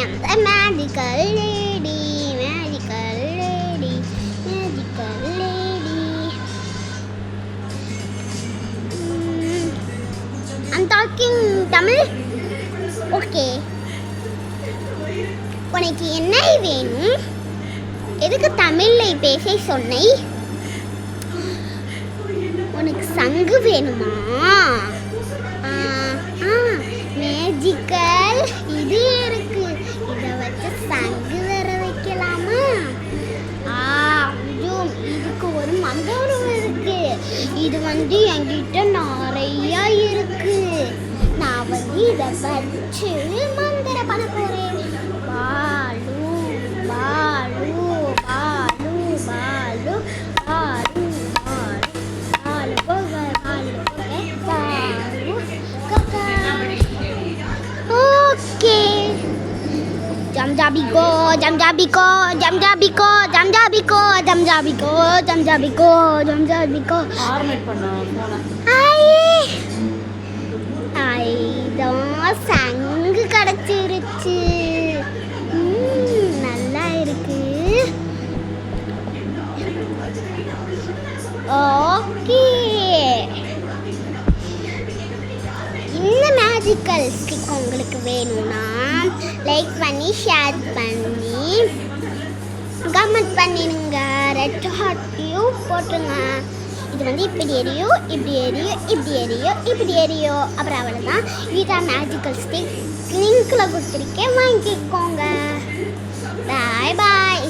am the magical lady, magical lady, magical lady. I'm talking Tamil. Okay. உனக்கு என்ன வேணும்? எதுக்கு தமிழில் பேச சொன்னை? உனக்கு சங்கு வேணுமா? மேஜிக்கல் இது இருக்கு. இதை வச்சு சங்கு வர வைக்கலாமா? இதுக்கு ஒரு மந்திரம் இருக்கு. இது என்கிட்ட நிறைய இருக்கு. நான் இதை வச்சு மந்திரம் பண்ண போறேன். பாலு பாலு பாலு பாலு பாலு பாலு போக பாலு பாலு கக்கா. ஓகே. ஜம்ஜாபிகோ ஜம்ஜாபிகோ ஜம்ஜாபிகோ ஜம்ஜாபிகோ ஜம்ஜாபிகோ ஜம்ஜாபிகோ ஜம்ஜாபிகோ. ஆர்மேட் பண்ண போன ஐதான் சங்கு கிடச்சிருச்சு. நல்லா இருக்கு. ஓகே. இந்த மேஜிக்கல் ஸ்டிக் உங்களுக்கு வேணும்னா லைக் பண்ணி ஷேர் பண்ணி கமெண்ட் பண்ணிடுங்க. ரெட் ஹார்ட்டையும் போட்டுருங்க. இது இப்படி எரியும், இப்படி எரியும், இப்படி எரியும், இப்படி எரியும். அப்புறம் அவ்வளோதான். இதுதான் மேஜிக்கல் ஸ்டிக். லிங்க்கில் கொடுத்துருக்கேன், வாங்கிக்கோங்க. பாய் பாய்.